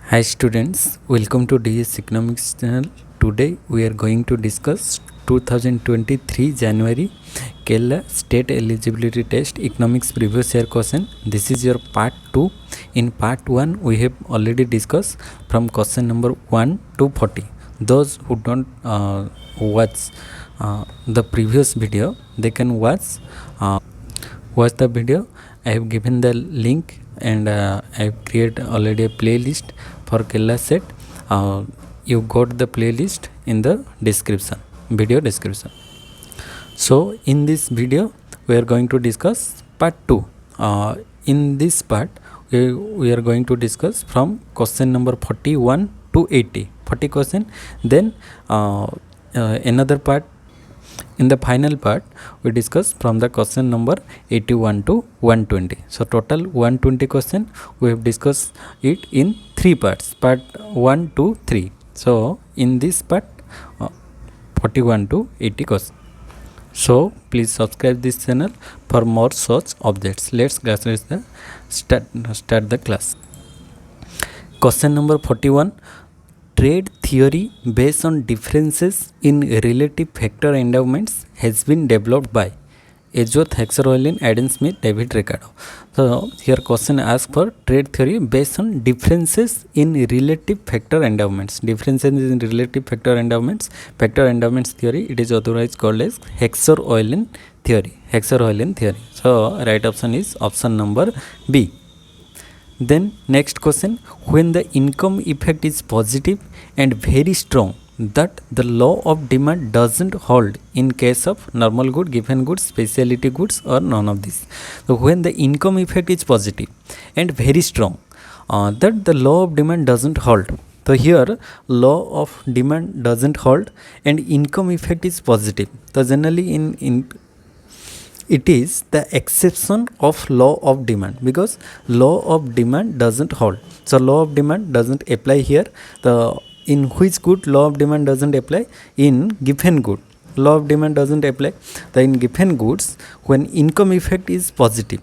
Hi students, welcome to DS Economics channel. Today we are going to discuss 2023 January Kerala State Eligibility Test Economics Previous Year question. This is your part 2. In part 1 we have already discussed from question number 1 to 40. Those who don't watch the previous video, they can watch the video. I have given the link and I have created already a playlist for Kerala set. You got the playlist in the description, video description. So in this video we are going to discuss part 2. In this part we are going to discuss from question number 41 to 80, 40 question. Then another part, in the final part we discuss from the question number 81 to 120. So total 120 question we have discussed it in 3 parts, part 1 to 3. So in this part 41 to 80 question. So please subscribe this channel for more such updates. Let's start the class. Question number 41. Trade theory based on differences in relative factor endowments has been developed by 𝙁𝙍𝙀𝙀 𝙀𝙁 David Ricardo. So here question asks for trade theory based on differences in relative factor endowments. Differences in relative factor endowments theory, it is otherwise called as 𝙁𝙍𝙀𝙀 theory. So right option is option number B. Then next question, when the income effect is positive and very strong, that the law of demand doesn't hold in case of normal good, given goods, specialty goods, or none of this. So when the income effect is positive and very strong, that the law of demand doesn't hold. So here law of demand doesn't hold and income effect is positive. So generally in it is the exception of law of demand, because law of demand doesn't hold. So law of demand doesn't apply here. The in which good law of demand doesn't apply? In given good law of demand doesn't apply. The in given goods, when income effect is positive,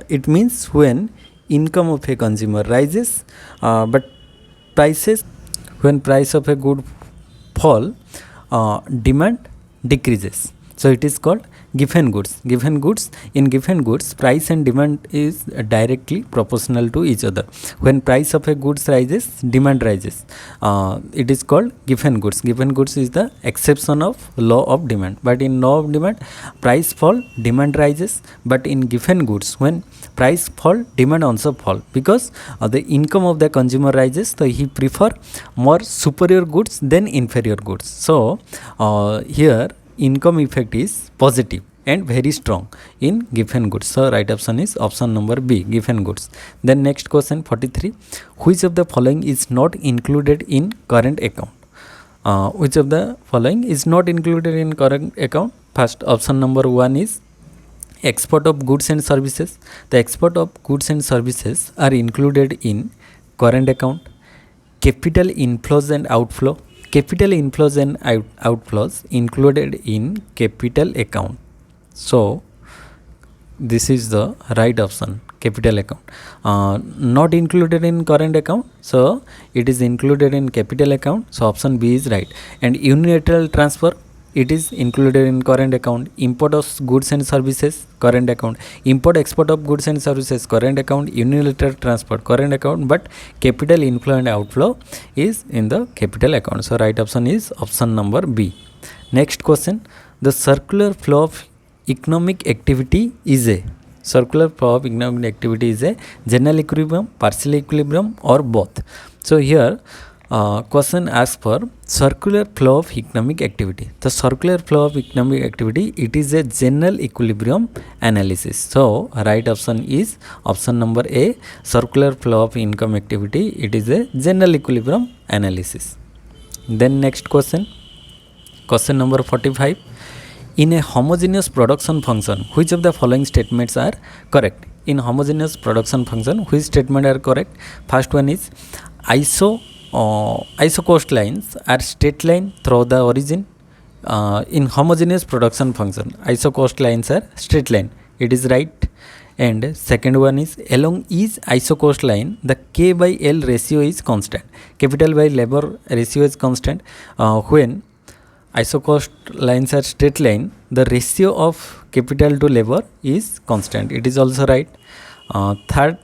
it means when income of a consumer rises but prices, when price of a good fall, demand decreases. So it is called given goods. In given goods, price and demand is directly proportional to each other. When price of a goods rises, demand rises. It is called given goods. Given goods is the exception of law of demand. But in law of demand, price fall, demand rises. But in given goods, when price fall, demand also fall, because the income of the consumer rises. So he prefer more superior goods than inferior goods. So here income effect is positive and very strong in given goods. So right option is option number B, given goods. Then next question 43. Which of the following is not included in current account? Which of the following is not included in current account? First option number 1 is export of goods and services. The export of goods and services are included in current account. Capital inflows and outflow. Capital inflows and outflows included in capital account. So this is the right option, capital account. Not included in current account, so it is included in capital account. So option B is right. And unilateral transfer, it is included in current account. Import of goods and services, current account. Import export of goods and services, current account. Unilateral transfer, current account. But capital inflow and outflow is in the capital account. So right option is option number B. Next question, the circular flow of economic activity is a general equilibrium, partial equilibrium, or both. So here question asks for circular flow of economic activity. The circular flow of economic activity, it is a general equilibrium analysis. So right option is option number A, circular flow of income activity, it is a general equilibrium analysis. Then next question number 45. In a homogeneous production function, which of the following statements are correct? In homogeneous production function, which statement are correct? First one is isocost lines are straight line through the origin. In homogeneous production function, isocost lines are straight line. It is right. And second one is along each isocost line the K by L ratio is constant. Capital by labor ratio is constant. When isocost lines are straight line, the ratio of capital to labor is constant. It is also right. Third,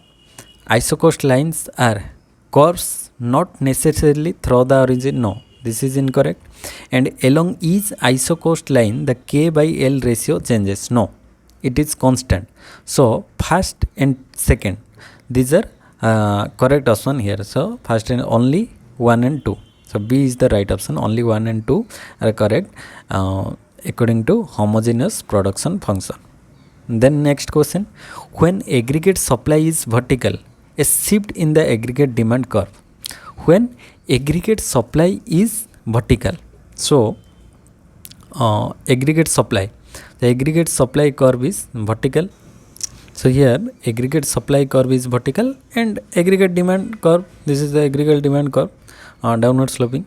isocost lines are curves not necessarily through the origin. No, this is incorrect. And along each isocost line the K by L ratio changes. No, it is constant. So first and second, these are correct option here. So first and only 1 and 2. So B is the right option. Only 1 and 2 are correct according to homogeneous production function. Then next question, when aggregate supply is vertical, a shift in the aggregate demand curve. When aggregate supply is vertical, so aggregate supply, the aggregate supply curve is vertical. So here aggregate supply curve is vertical and aggregate demand curve, this is the aggregate demand curve, downward sloping.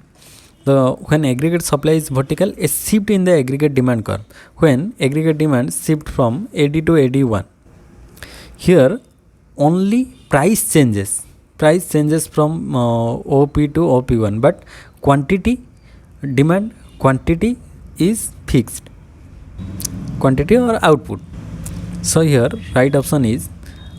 When aggregate supply is vertical, a shift in the aggregate demand curve. When aggregate demand shift from AD to AD1, here only price changes from OP to OP1, but demand quantity is fixed, quantity or output. So here right option is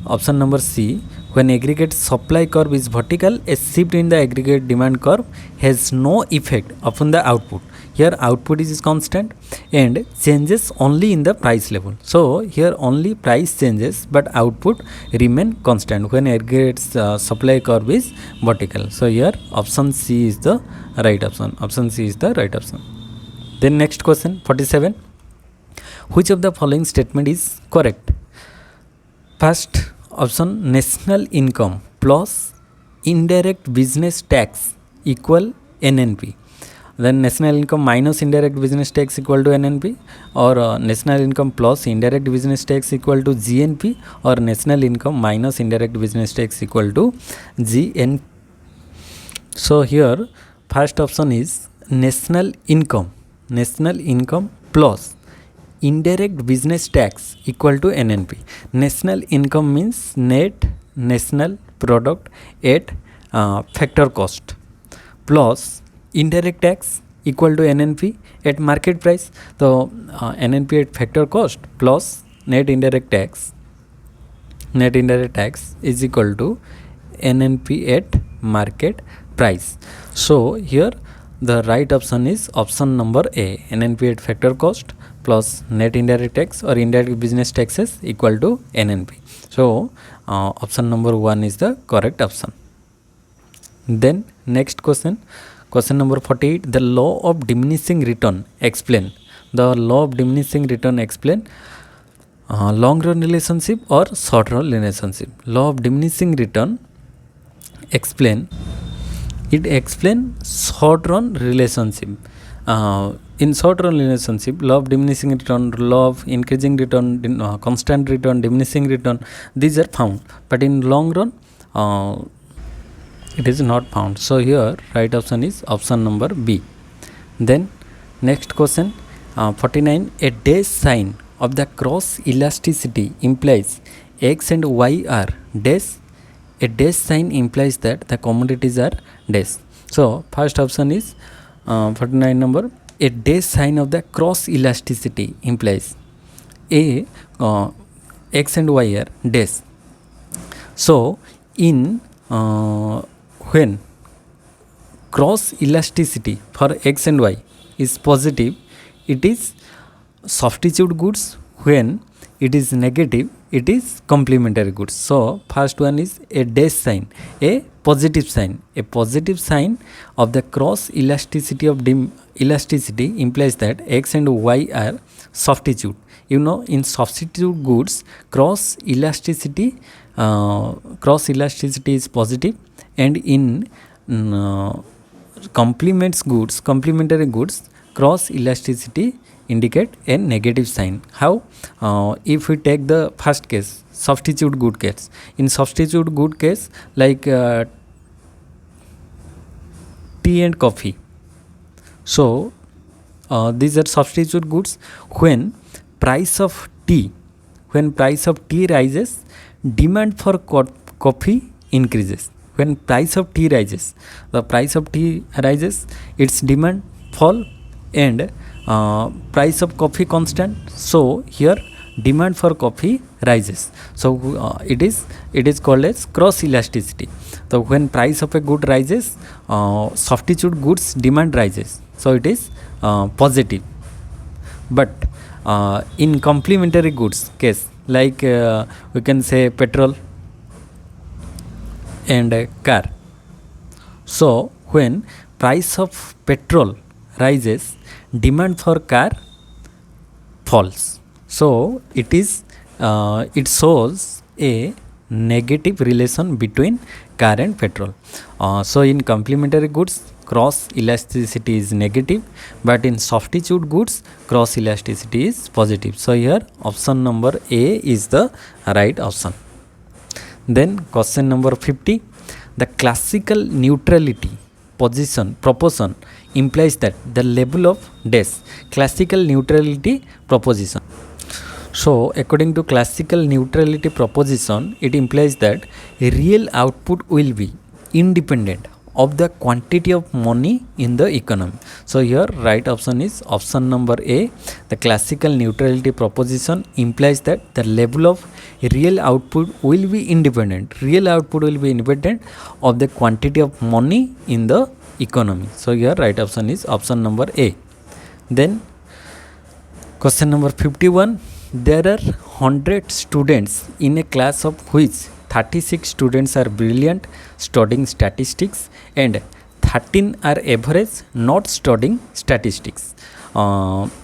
option number C. When aggregate supply curve is vertical, a shift in the aggregate demand curve has no effect upon the output. Here output is constant and changes only in the price level. So here only price changes but output remain constant when aggregate supply curve is vertical. So here option C is the right option. Option C is the right option. Then next question 47. Which of the following statement is correct? First option, national income plus indirect business tax equal NNP. Then national income minus indirect business tax equal to NNP, or national income plus indirect business tax equal to GNP, or national income minus indirect business tax equal to GN. So here first option is national income plus indirect business tax equal to NNP. National income means net national product at factor cost, plus indirect tax equal to NNP at market price. So NNP at factor cost plus net indirect tax is equal to NNP at market price. So here the right option is option number A, NNP at factor cost plus net indirect tax or indirect business taxes equal to NNP. So option number 1 is the correct option. Then next question number 48. The law of diminishing return explain. The law of diminishing return explain long run relationship or short run relationship. Law of diminishing return explain short run relationship. In short run relationship, law of diminishing return, law of increasing return, constant return, diminishing return, these are found, but in long run it is not found. So here right option is option number B. Then next question 49. A dash sign of the cross elasticity implies X and Y are dash. A dash sign implies that the commodities are dash. So first option is 49 number. A dash sign of the cross elasticity implies A X and Y are dash. So in when cross elasticity for X and Y is positive, it is substitute goods. When it is negative, it is complementary goods. So first one is a dash sign, a positive sign. A positive sign of the cross elasticity of elasticity implies that X and Y are substitute. You know, in substitute goods, cross elasticity is positive, and in complementary goods, cross elasticity indicate a negative sign. How? If we take the first case, substitute good case. In substitute good case, like tea and coffee. So these are substitute goods. When price of tea when price of tea rises, demand for coffee increases. When price of tea rises, the price of tea rises, its demand fall, and price of coffee constant. So here demand for coffee rises. So it is called as cross elasticity. So when price of a good rises, substitute goods demand rises. So it is positive. But in complementary goods case, like we can say petrol and car. So when price of petrol rises, demand for car falls. So it shows a negative relation between car and petrol. So in complementary goods, cross elasticity is negative, but in substitute goods, cross elasticity is positive. So here option number A is the right option. Then question number 50, the classical neutrality proposition implies that the level of dash. Classical neutrality proposition. So according to classical neutrality proposition, it implies that real output will be independent of the quantity of money in the economy. So here right option is option number A. The classical neutrality proposition implies that the level of real output will be independent. Real output will be independent of the quantity of money in the economy. So here right option is option number A. Then question number 51. There are 100 students in a class of which 36 students are brilliant studying statistics and 13 are average not studying statistics.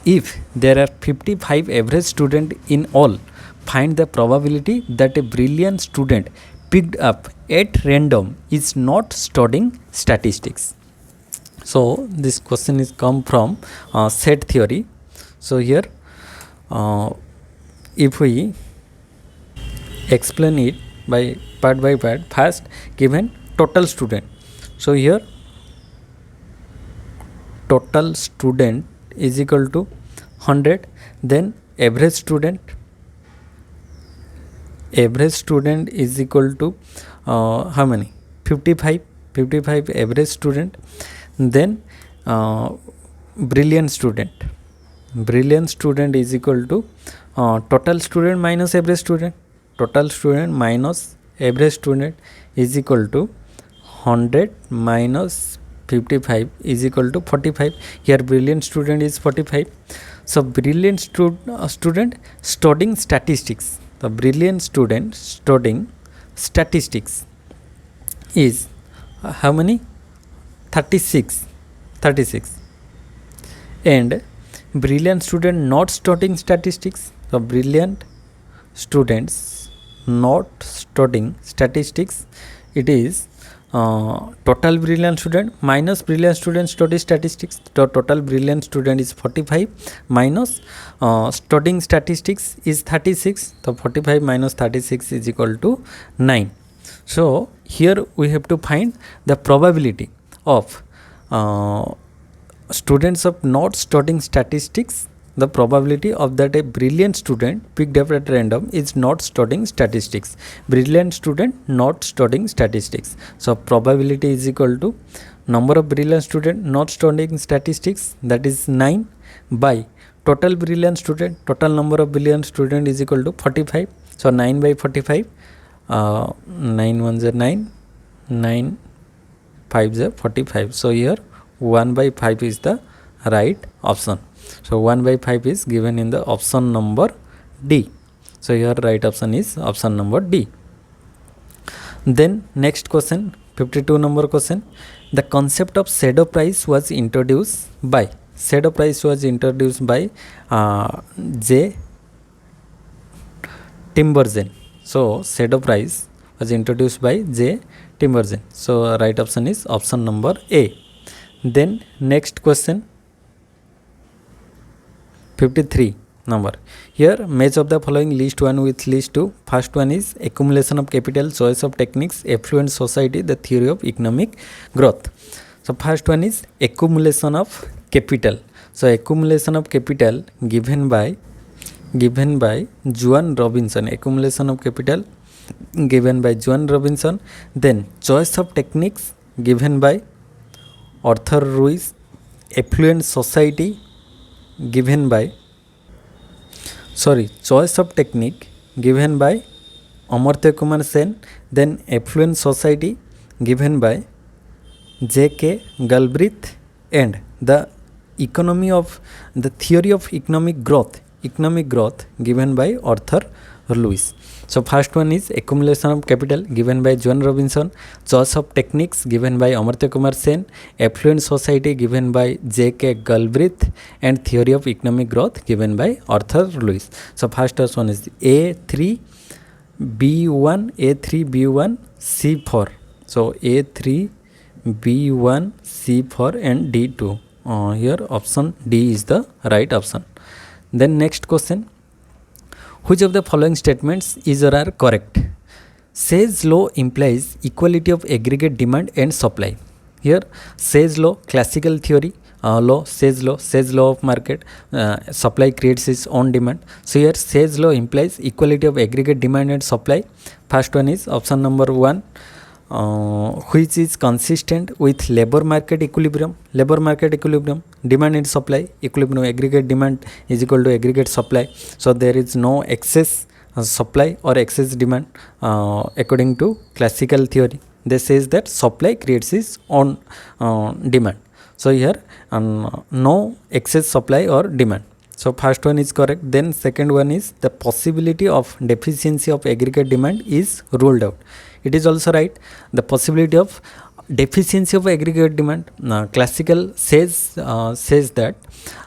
If there are 55 average students in all, find the probability that a brilliant student picked up at random is not studying statistics. So this question is come from set theory. So here if we explain it by part, first given total student. So here total student is equal to 100. Then average student is equal to how many? 55 average student. Then brilliant student is equal to total student minus average student. Total student minus average student is equal to 100 minus 55 is equal to 45. Here brilliant student is 45. So brilliant student studying statistics. The brilliant student studying statistics is how many? 36. And brilliant student not studying statistics. So brilliant students not studying statistics, it is total brilliant student minus brilliant student study statistics. So total brilliant student is 45 minus studying statistics is 36. So 45 minus 36 is equal to 9. So here we have to find the probability of students of not studying statistics. The probability of that a brilliant student picked up at random is not studying statistics. Brilliant student not studying statistics. So probability is equal to number of brilliant student not studying statistics, that is 9, by total brilliant student. Total number of brilliant student is equal to 45. So 9 by 45. 9 ones are 9. 9 5s are 45. So here 1 by 5 is the right option. So 1 by 5 is given in the option number D. So your right option is option number D. Then next question, 52 number question. The concept of shadow price was introduced by J. Timbergen. So shadow price was introduced by J. Timbergen. So right option is option number A. Then next question, 53 number. Here match of the following list 1 with list 2. First one is accumulation of capital, choice of techniques, affluent society, the theory of economic growth. So first one is accumulation of capital. So accumulation of capital given by given by Juan Robinson, accumulation of capital given by Juan Robinson. Then choice of techniques given by Arthur Ruiz, affluent society given by choice of technique given by Amartya Kumar Sen. Then affluent society given by 𝙁𝙍𝙀𝙀 and the theory of economic growth given by Arthur Lewis. So first one is accumulation of capital given by Juan Robinson, choice of techniques given by Amartya Kumar Sen, affluent society given by 𝙁𝙍𝙀𝙀 and theory of economic growth given by Arthur Lewis. So first one is A3B1C4. So A3B1C4 and D2. Here option D is the right option. Then next question, which of the following statements is or are correct? Say's law implies equality of aggregate demand and supply. Here Say's law, classical theory law, Say's law of market, supply creates its own demand. So here Say's law implies equality of aggregate demand and supply. First one is option number 1, which is consistent with labor market equilibrium, demand and supply equilibrium, aggregate demand is equal to aggregate supply. So there is no excess supply or excess demand according to classical theory. They says that supply creates its own demand. So here no excess supply or demand. So first one is correct. Then second one is the possibility of deficiency of aggregate demand is ruled out. It is also right. The possibility of deficiency of aggregate demand, classical says that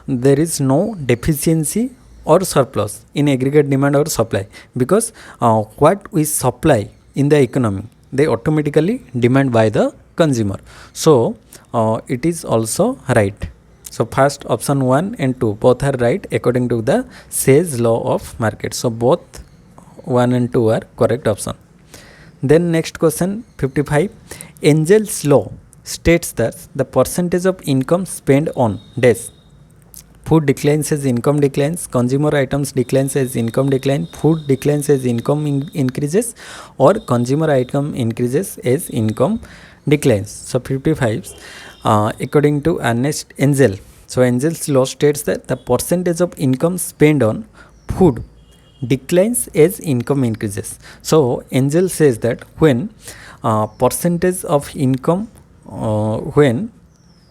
there is no deficiency or surplus in aggregate demand or supply, because what we supply in the economy, they automatically demand by the consumer. So it is also right. So first option 1 and 2 both are right according to the Say's law of market. So both 1 and 2 are correct option. Then next question 55, Engel's law states that the percentage of income spent on dash, food declines as income declines, consumer items declines as income decline, food declines as income increases, or consumer item increases as income declines. So 55, according to Ernest Engel, so Engel's law states that the percentage of income spent on food declines as income increases. So Engel says that when percentage of income when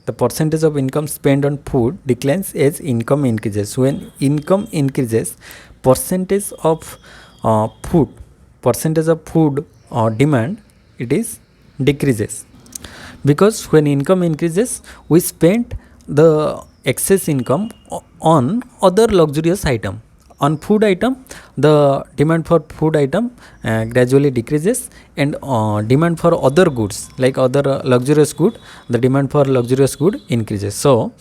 the percentage of income spent on food declines as income increases. When income increases, percentage of food demand, it is decreases, because when income increases we spend the excess income on other luxurious item. On food item, the demand for food item gradually decreases, and demand for other goods like other luxurious good, the demand for luxurious good increases. So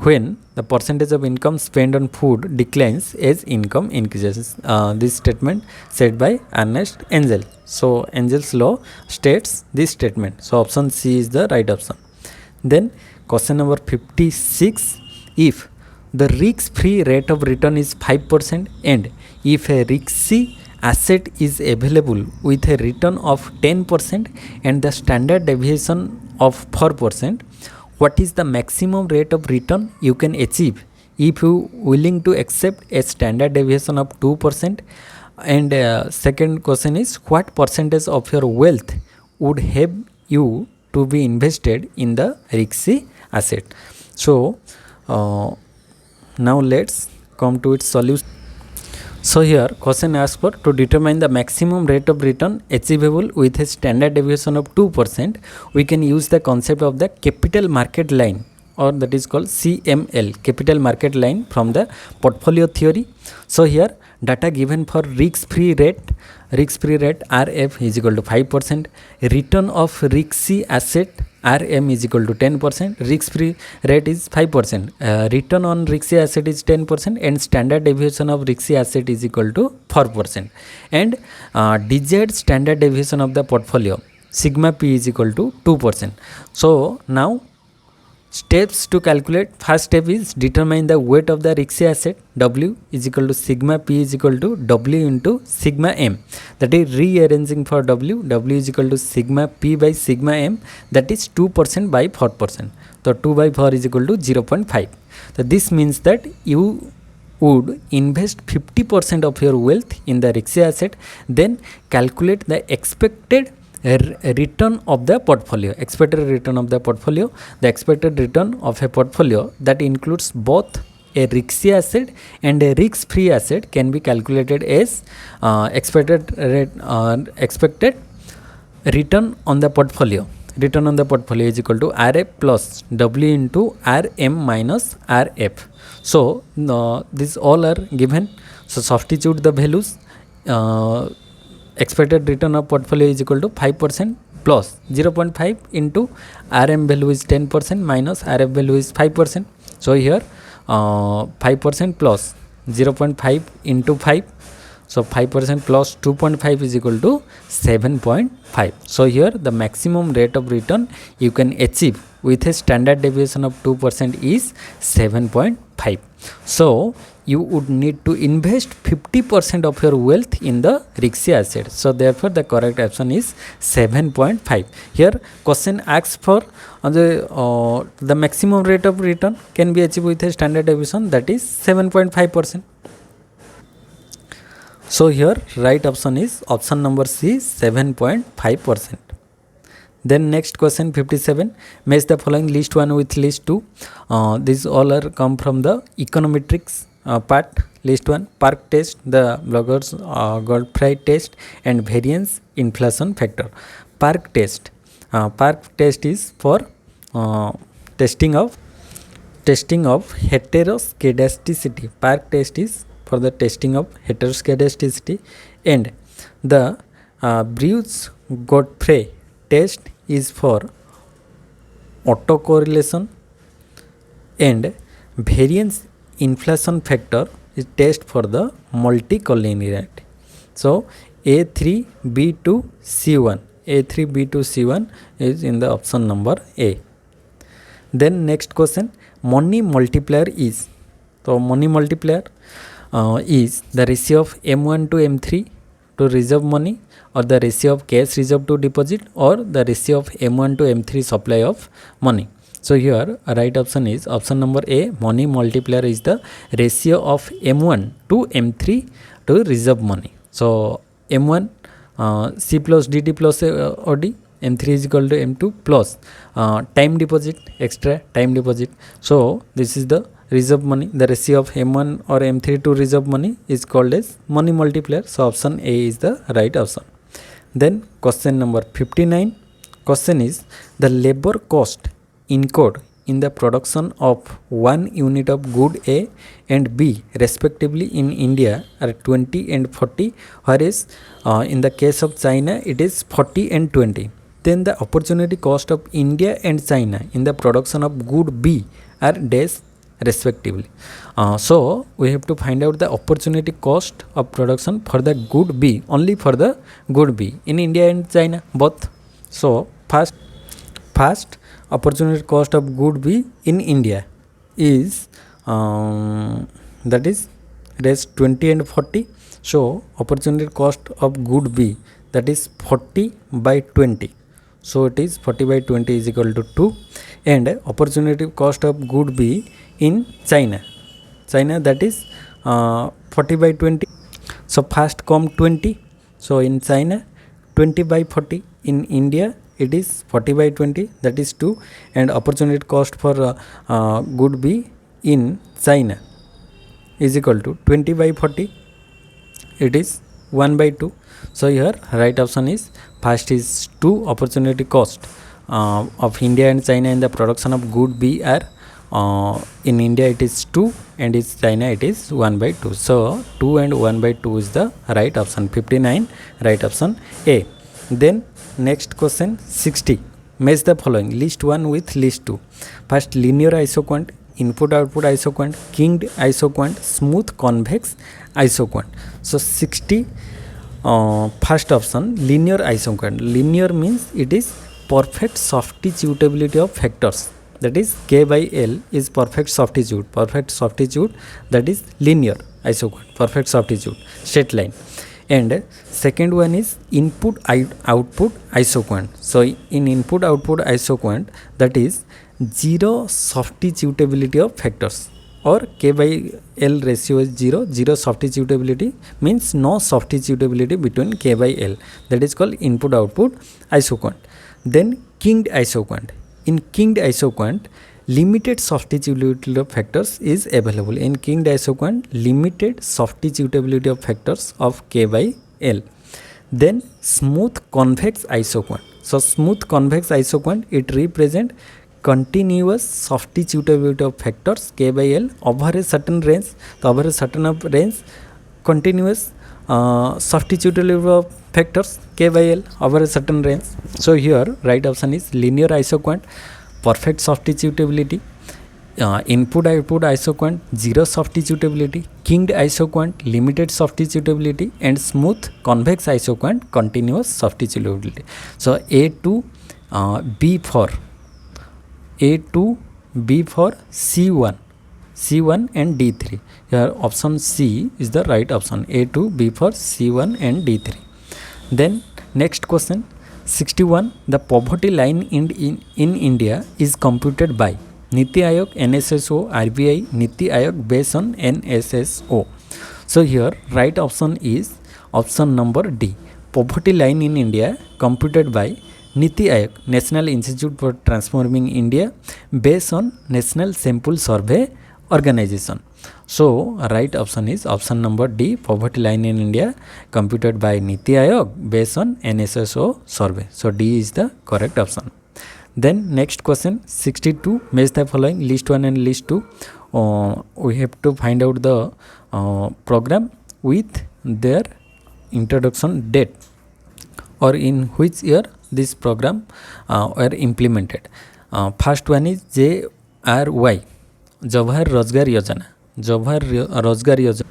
when the percentage of income spent on food declines as income increases, this statement said by Ernest Engel. So Engel's law states this statement. So option C is the right option. Then question number 56, if the risk-free rate of return is 5% and if a risky asset is available with a return of 10% and the standard deviation of 4%, what is the maximum rate of return you can achieve if you willing to accept a standard deviation of 2%? And second question is, what percentage of your wealth would have you to be invested in the risky asset? So now let's come to its solution. So here question asks for to determine the maximum rate of return achievable with a standard deviation of 2%, we can use the concept of the capital market line, or that is called CML, capital market line, from the portfolio theory. So here data given for risk-free rate RF is equal to 5%, return of risky asset RM is equal to 10%, risk-free rate is 5%, return on risky asset is 10%, and standard deviation of risky asset is equal to 4%, and desired standard deviation of the portfolio sigma p is equal to 2%. So now Steps to calculate. First step is determine the weight of the risky asset. W is equal to sigma P is equal to W into sigma M. That is rearranging for W. W is equal to sigma P by sigma M. That is 2% by 4%. So 2 by 4 is equal to 0.5. So this means that you would invest 50% of your wealth in the risky asset, then calculate the expected return of the portfolio. Expected return of the portfolio. The expected return of a portfolio that includes both a risky asset and a risk-free asset can be calculated as expected return on the portfolio. Return on the portfolio is equal to RF plus W into RM minus RF. So these all are given. So substitute the values. Expected return of portfolio is equal to 5% plus 0.5 into RM value is 10% minus RF value is 5%. So here 5% plus 0.5 into 5. So 5% plus 2.5 is equal to 7.5. So here the maximum rate of return you can achieve with a standard deviation of 2% is 7.5. So you would need to invest 50% of your wealth in the risky asset. So therefore the correct option is 7.5. Here question asks for the maximum rate of return can be achieved with a standard deviation, that is 7.5%. So here right option is option number C, 7.5%. Then next question 57, match the following list 1 with list 2. These all are come from the econometrics part. List 1, PYQ test, the Loughers-Goldfried test, and variance inflation factor. PYQ test. PYQ test is for testing of heteroscedasticity. PYQ test is for the testing of heteroscedasticity, and the Loughers-Goldfried test is for autocorrelation, and variance inflation factor is test for the multicollinearity. So A3B2C1 is in the option number A. Then next question, money multiplier is. So money multiplier is the ratio of M1 to M3 to reserve money, or the ratio of cash reserve to deposit, or the ratio of M1 to M3 supply of money. So here right option is option number A. Money multiplier is the ratio of M1 to M3 to reserve money. So M1 C plus DT plus OD, M3 is equal to M2 plus time deposit, extra time deposit. So this is the reserve money. The ratio of M1 or M3 to reserve money is called as money multiplier. So option A is the right option. Then question number 59. Question is, the labor cost incurred in the production of 1 unit of good A and B respectively in India are 20 and 40, whereas in the case of China it is 40 and 20. Then the opportunity cost of India and China in the production of good B are dash respectively. So we have to find out the opportunity cost of production for the good B, only for the good B in India and China both. So first opportunity cost of good B in India is that is dash 20 and 40. So opportunity cost of good B, that is 40 by 20. So it is 40 by 20 is equal to 2. And opportunity cost of good B in China, that is 40 by 20. So first come 20. So in China 20 by 40. In India it is 40 by 20, that is 2. And opportunity cost for good B in China is equal to 20 by 40. It is 1 by 2. So here right option is first is 2. Opportunity cost of India and China in the production of good B are in India it is 2 and in China it is 1 by 2. So 2 and 1 by 2 is the right option. 59 right option A. Then next question 60. Match the following list 1 with list 2. First, linear isoquant, input output isoquant, kinged isoquant, smooth convex isoquant. So 60 first option, linear isoquant. Linear means it is perfect substitutability of factors. that is K by L is perfect substitute, that is linear isoquant, perfect substitute, straight line. And second one is input output isoquant. So in input output isoquant, that is zero substitutability of factors, or K by L ratio is 0, substitutability means no substitutability between K by L, that is called input output isoquant. Then kinged isoquant. In kinged isoquant, limited substitutability of factors is available. In kinged isoquant, limited substitutability of factors of K by L. Then smooth convex isoquant. So smooth convex isoquant, it represent continuous substitutability of factors K by L over a certain range. So over a certain range, continuous substitutability of factors K by L over a certain range. So here right option is linear isoquant, perfect substitutability, input output isoquant, zero substitutability, kinged isoquant, limited substitutability, and smooth convex isoquant, continuous substitutability. So A to B for C1 and D3. Here option C is the right option. A to B for C1 and D3. Then next question 61. The poverty line in India is computed by Niti Aayog, NSSO, RBI, Niti Aayog based on NSSO. So here right option is option number D. Poverty line in India computed by Niti Aayog, National Institute for Transforming India, based on National Sample Survey Organization. So right option is option number D. Poverty line in India computed by Niti Aayog based on NSSO survey. So D is the correct option. Then next question 62. Match the following list 1 and list 2. We have to find out the program with their introduction date, or in which year this program were implemented. First one is JRY, Jawahar Rozgar Yojana. Jawahar Rozgar Yojana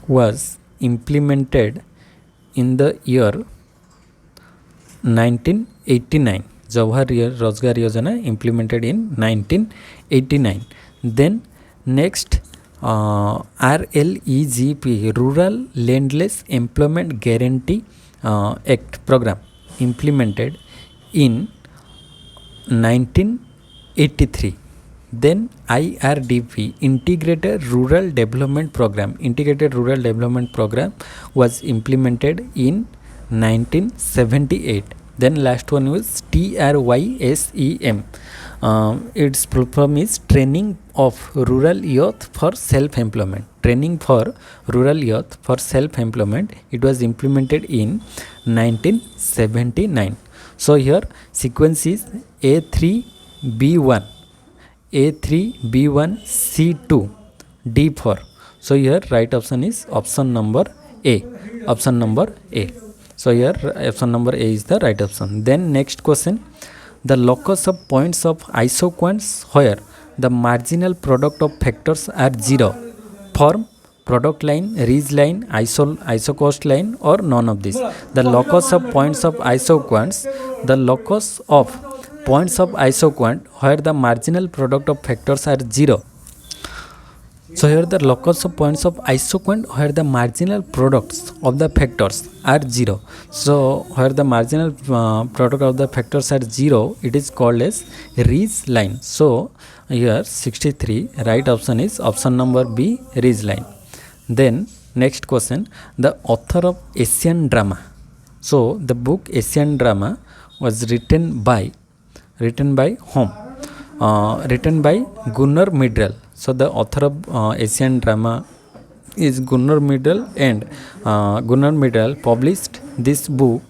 was implemented in the year 1989. Jawahar Rozgar Yojana implemented in 1989. Then next RLEGP, Rural Landless Employment Guarantee Act program, implemented in 1983. Then IRDP, Integrated Rural Development Program. Integrated Rural Development Program was implemented in 1978. Then last one was TRYSEM. Its full form is Training of Rural Youth for Self-Employment. Training for Rural Youth for Self-Employment. It was implemented in 1979. So here sequence is A3B1, A3B1C2, D4. So here right option is option number A. Option number A. So here option number A is the right option. Then next question, the locus of points of isoquants where the marginal product of factors are 0 form product line, ridge line, isocost line, or none of these. The locus of points of isoquants, the locus of points of isoquant where the marginal product of factors are 0. So here the locus of points of isoquant where the marginal products of the factors are 0. So where the marginal product of the factors are 0, it is called as ridge line. So here 63, right option is option number B, ridge line. Then next question, the author of Asian drama. So the book Asian drama was written by whom? Written by Gunnar Myrdal. So the author of Asian drama is Gunnar Myrdal, and Gunnar Myrdal published this book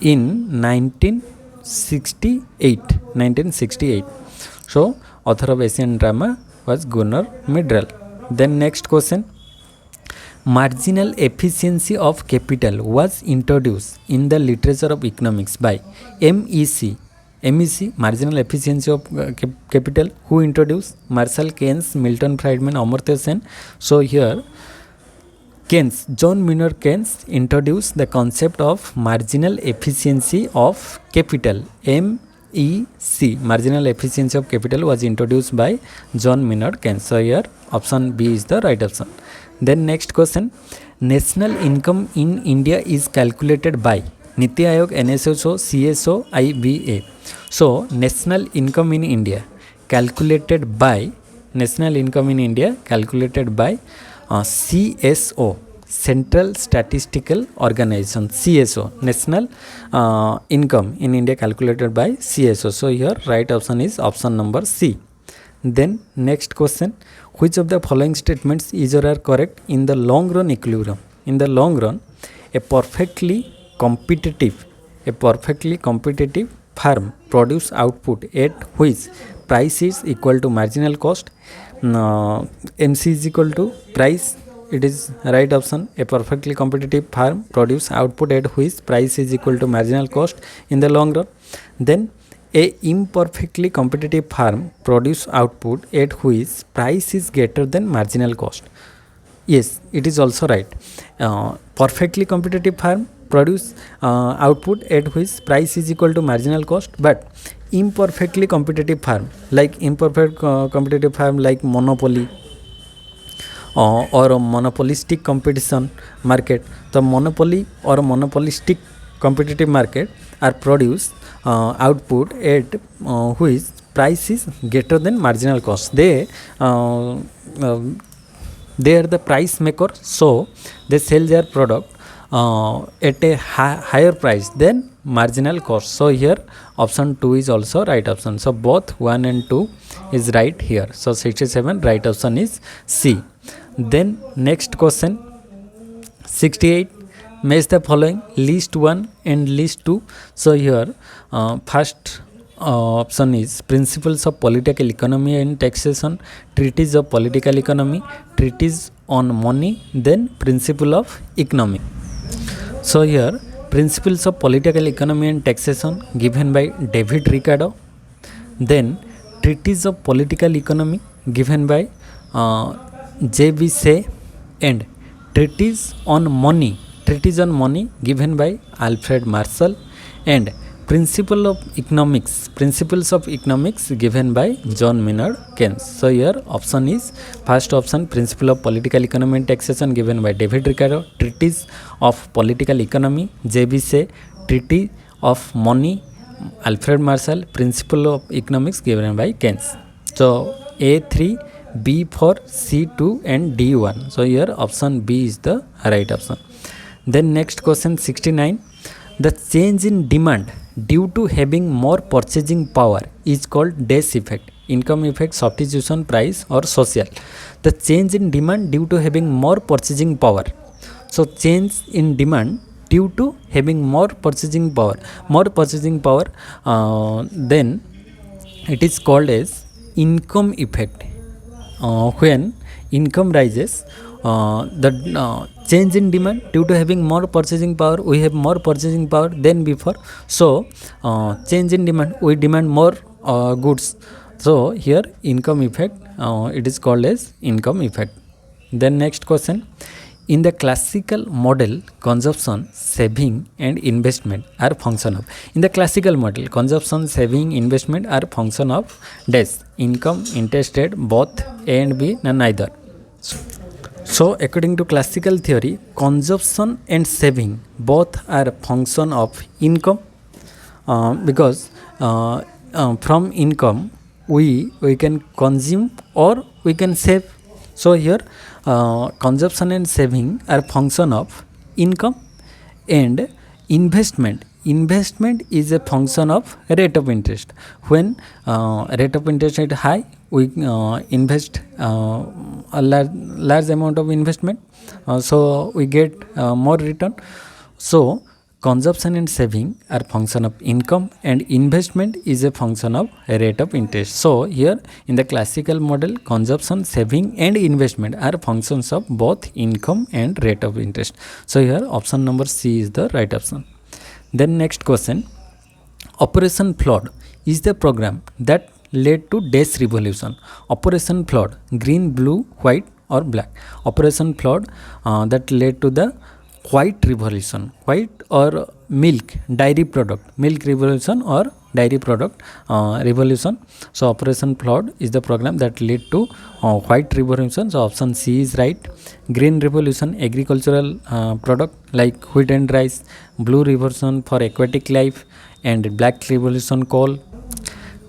in 1968. So author of Asian drama was Gunnar Myrdal. Then next question, marginal efficiency of capital was introduced in the literature of economics by MEC, marginal efficiency of capital. Who introduced? Marshall Keynes, Milton Friedman, Amartya Sen. So here Keynes, John Maynard Keynes introduced the concept of marginal efficiency of capital, MEC, marginal efficiency of capital, was introduced by John Maynard Keynes. So here option B is the right option. Then next question, national income in India is calculated by Niti Aayog, NSSO, CSO, IBA. So national income in India calculated by CSO, Central Statistical Organization. CSO, national income in India calculated by CSO. So here right option is option number C. Then next question, which of the following statements is or are correct in the long run equilibrium? In the long run, a perfectly competitive firm produce output at which price is equal to marginal cost. MC is equal to price. It is right option. A perfectly competitive firm produce output at which price is equal to marginal cost in the long run. Then a imperfectly competitive firm produce output at which price is greater than marginal cost. Yes, it is also right. Perfectly competitive firm produce output at which price is equal to marginal cost, but imperfectly competitive firm like monopoly or a monopolistic competition market. The monopoly or monopolistic competitive market are produce output at which price is greater than marginal cost. They are the price maker, so they sell their product at a higher price than marginal cost. So here option 2 is also right option. So both 1 and 2 is right here. So 67 right option is C. Then next question, 68, match the following list 1 and list 2. So here first option is Principles of Political Economy and Taxation, Treatise of Political Economy, Treatise on Money, then Principle of Economy. So here Principles of Political Economy and Taxation given by David Ricardo, then Treatise of Political Economy given by J.B. Say, and Treatise on Money given by Alfred Marshall, and Principles of Economics given by John Maynard Keynes. So here option is first option, Principle of Political Economy and Taxation given by David Ricardo, Treatise of Political Economy J.B. Say, Treatise of Money Alfred Marshall, Principle of Economics given by Keynes. So A3, B4, C2 and D1. So here option B is the right option. Then next question, 69, the change in demand due to having more purchasing power is called dash effect, income effect, substitution, price or social. The change in demand due to having more purchasing power. So change in demand due to having more purchasing power, then it is called as income effect. When income rises, the change in demand due to having more purchasing power, we have more purchasing power than before, so change in demand, we demand more goods. So here income effect, it is called as income effect. Then next question, in the classical model, consumption, saving and investment are function of. In the classical model, consumption, saving, investment are function of dash, income, interest rate, both A and B, neither. So according to classical theory, consumption and saving both are function of income, because from income we can consume or we can save. So here consumption and saving are function of income, and investment is a function of rate of interest. When rate of interest is high, we invest a large amount of investment, so we get more return. So consumption and saving are function of income, and investment is a function of rate of interest. So here in the classical model, consumption, saving and investment are functions of both income and rate of interest. So here option number C is the right option. Then next question, Operation Flood is the program that led to dash revolution. Operation Flood, green, blue, white or black. Operation Flood that led to the white revolution, white or milk, dairy product, milk revolution or dairy product revolution. So Operation Flood is the program that led to white revolution. So option C is right. Green revolution, agricultural product like wheat and rice. Blue revolution for aquatic life, and black revolution coal.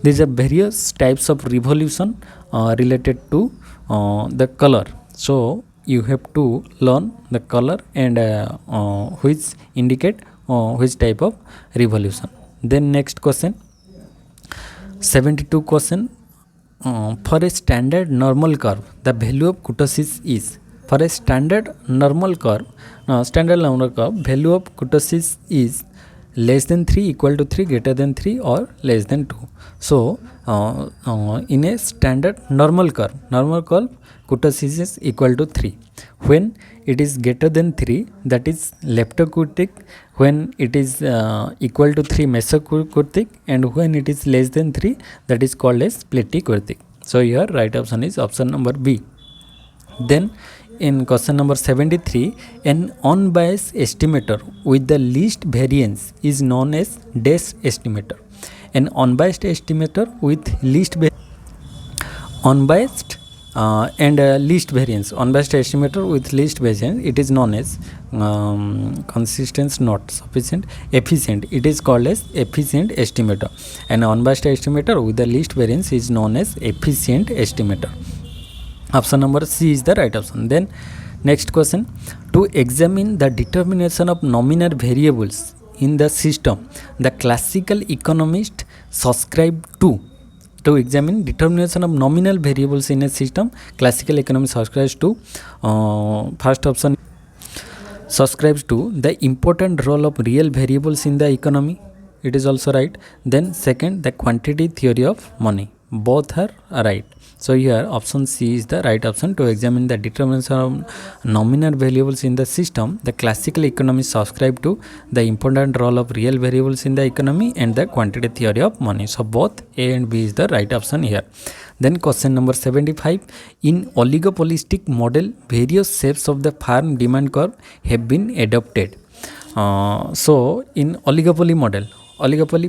These are various types of revolution related to the color. So you have to learn the color and which indicate which type of revolution. Then next question, 72 question. For a standard normal curve, the value of kurtosis is. For a standard normal curve, value of kurtosis is less than 3, equal to 3, greater than 3, or less than 2. So in a standard normal curve, kurtosis is equal to 3. When it is greater than 3, that is leptokurtic. When it is equal to 3, mesokurtic, and when it is less than 3, that is called as platykurtic. So here right option is option number B. Then in question number 73, an unbiased estimator with the least variance is known as dash estimator. An unbiased estimator with least unbiased and least variance. Unbiased estimator with least variance, it is known as consistent, not sufficient, efficient. It is called as efficient estimator. An unbiased estimator with the least variance is known as efficient estimator. Option number C is the right option. Then next question, to examine the determination of nominal variables in the system, the classical economist subscribe to examine determination of nominal variables in a system, classical economics subscribes to first option, subscribes to the important role of real variables in the economy. It is also right. Then second, the quantity theory of money. Both are right. So here option C is the right option. To examine the determination of nominal variables in the system, the classical economists subscribe to the important role of real variables in the economy and the quantity theory of money. So both A and B is the right option here. Then question number 75, in oligopolistic model, various shapes of the farm demand curve have been adopted. So in oligopoly model,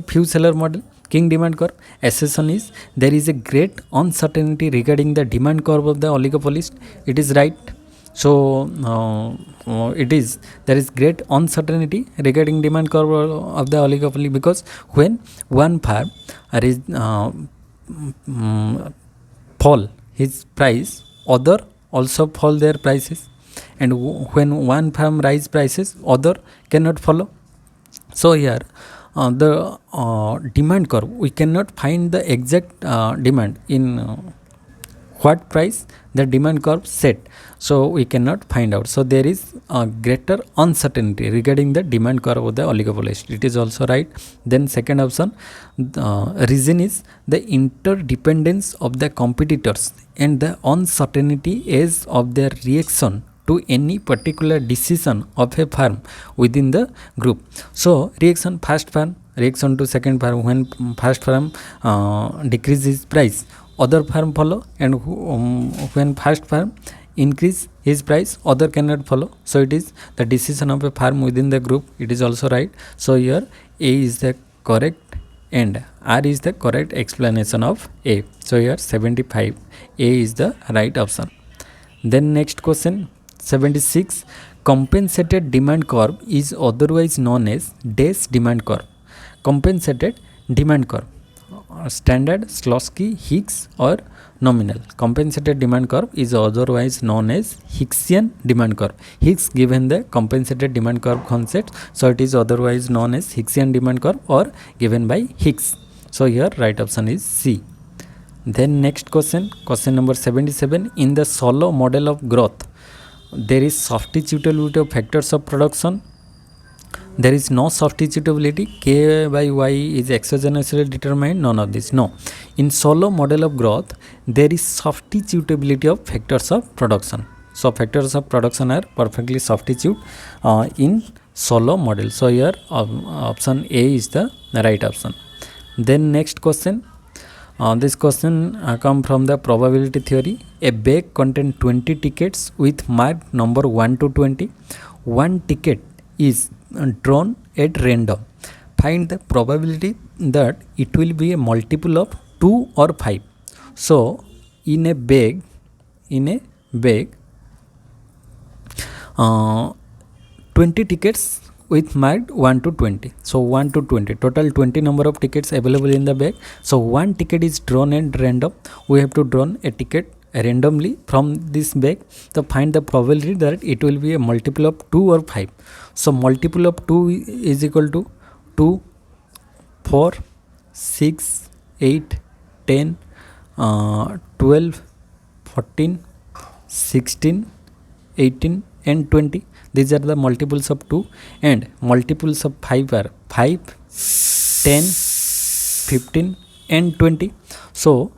few seller model, king demand curve, assertion is there is a great uncertainty regarding the demand curve of the oligopolist. It is right. So there is great uncertainty regarding demand curve of the oligopoly, because when one farm fall his price, other also fall their prices, and when one farm rise prices, other cannot follow. So here the demand curve, we cannot find the exact demand in what price the demand curve set, so we cannot find out. So there is a greater uncertainty regarding the demand curve of the oligopolist. It is also right. Then second option, reason is the interdependence of the competitors and the uncertainty as of their reaction to any particular decision of a firm within the group. So reaction first firm, reaction to second firm. When first firm decreases price, other firm follow, and when first firm increase his price, other cannot follow. So it is the decision of a firm within the group. It is also right. So here A is the correct and R is the correct explanation of A. So here 75, A is the right option. Then next question, 76, compensated demand curve is otherwise known as dash demand curve. Compensated demand curve, standard, Shlotsky, Hicks, or nominal. Compensated demand curve is otherwise known as Hicksian demand curve. Hicks given the compensated demand curve concept, so it is otherwise known as Hicksian demand curve or given by Hicks. So here right option is C. Then next question, question number 77, in the Solow model of growth, there is substitutability of factors of production. There is no substitutability. K by Y is exogenously determined. None of this. No. In Solow model of growth, there is substitutability of factors of production. So factors of production are perfectly substitute in Solow model. So here option A is the right option. Then next question. This question come from the probability theory. A bag contains 20 tickets with marked number 1 to 20. One ticket is drawn at random. find the probability that it will be a multiple of 2 or 5. So in a bag uh, 20 tickets with marked 1 to 20. So 1 to 20, total 20 number of tickets available in the bag. So one ticket is drawn at random. We have to draw a ticket randomly from this bag. So find the probability that it will be a multiple of 2 or 5. So multiple of 2 is equal to 2, 4, 6, 8, 10, 12, 14, 16, 18 and 20. These are the multiples of 2, and multiples of 5 are 5, 10, 15 and 20. So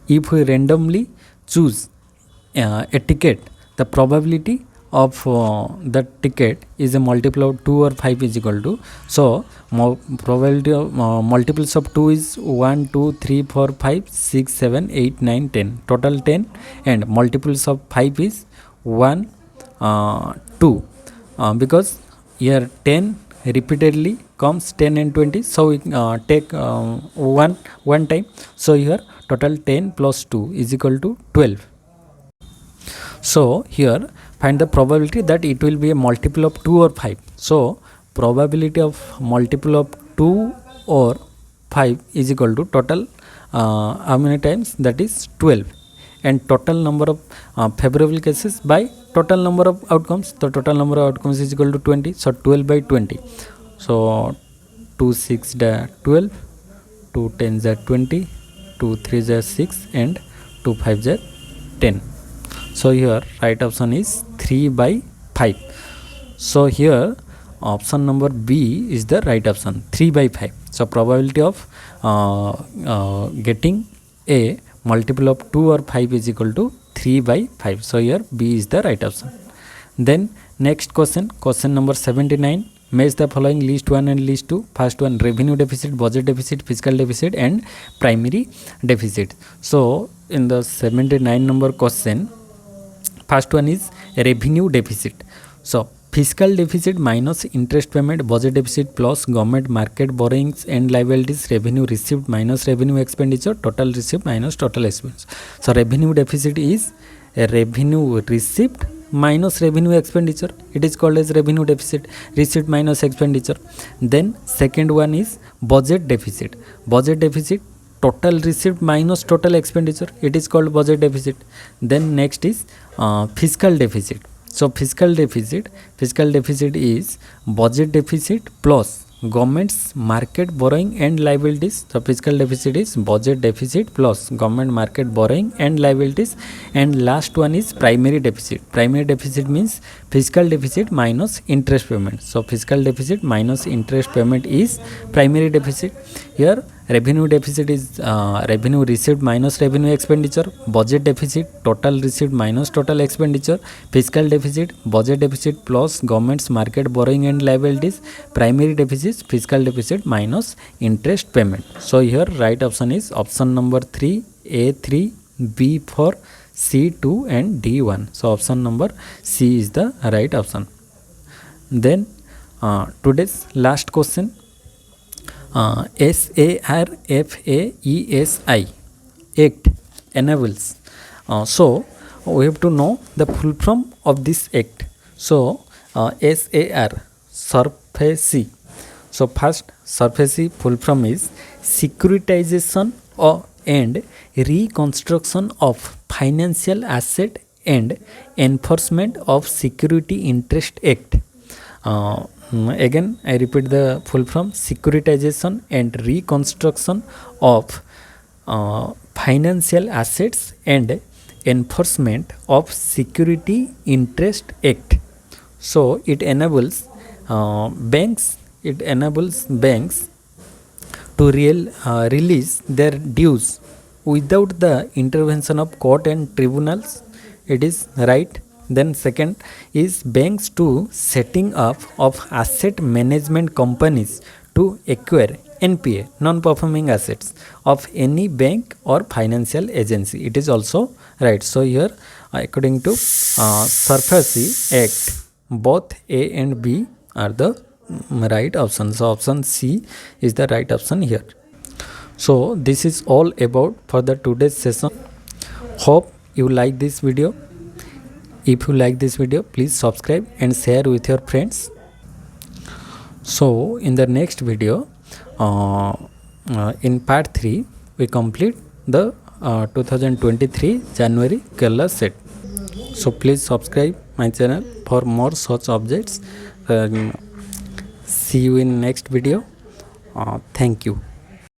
if we randomly choose a ticket, the probability of that ticket is a multiple of 2 or 5 is equal to, so probability of multiples of 2 is 1, 2, 3, 4, 5, 6, 7, 8, 9, 10, total 10, and multiples of 5 is 1, 2, because here 10 repeatedly comes 10 and 20, so we take one time. So here total 10 plus 2 is equal to 12. So here find the probability that it will be a multiple of 2 or 5. So probability of multiple of 2 or 5 is equal to total how many times, that is 12, and total number of favorable cases by total number of outcomes. The total number of outcomes is equal to 20. So 12 by 20. So 2 6 12, 2 10 20, 2 3 6 and 2 5 10. So here right option is 3 by 5. So here option number B is the right option, 3 by 5. So probability of getting a multiple of 2 or 5 is equal to 3 by 5. So here B is the right option. Then next question number 79. Match the following list 1 and list 2. First one, revenue deficit, budget deficit, fiscal deficit and primary deficit. So in the 79 number question, first one is revenue deficit. So fiscal deficit minus interest payment, budget deficit plus government market borrowings and liabilities, revenue received minus revenue expenditure, total received minus total expense. So revenue deficit is a revenue received minus revenue expenditure. It is called as revenue deficit, received minus expenditure. Then second one is budget deficit. Budget deficit, total received minus total expenditure. It is called budget deficit. Then next is fiscal deficit. So fiscal deficit is budget deficit plus government's market borrowing and liabilities. So fiscal deficit is budget deficit plus government market borrowing and liabilities. And last one is primary deficit. Primary deficit means fiscal deficit minus interest payment. So fiscal deficit minus interest payment is primary deficit. Here revenue deficit is revenue received minus revenue expenditure. Budget deficit, total received minus total expenditure. Fiscal deficit, budget deficit plus government's market borrowing and liabilities. Primary deficit, fiscal deficit minus interest payment. So here right option is option number 3, A3, B4, C2 and D1. So option number C is the right option. Then today's last question, SARFAESI Act enables. So we have to know the full form of this act. So SAR, SARFAESI. So first, SARFAESI full form is Securitization and Reconstruction of Financial Asset and Enforcement of Security Interest Act. Again I repeat the full form: Securitization and Reconstruction of Financial Assets and Enforcement of Security Interest Act. So it enables banks to release their dues without the intervention of court and tribunals. It is right. Then second is banks to setting up of asset management companies to acquire NPA, non-performing assets, of any bank or financial agency. It is also right. So here according to SARFAESI Act, both A and B are the right option. So option C is the right option here. So this is all about for the today's session. Hope you like this video. If you like this video, please subscribe and share with your friends. So in the next video, in part 3, we complete the 2023 January Kerala set. So please subscribe my channel for more such objects. See you in next video. Thank you.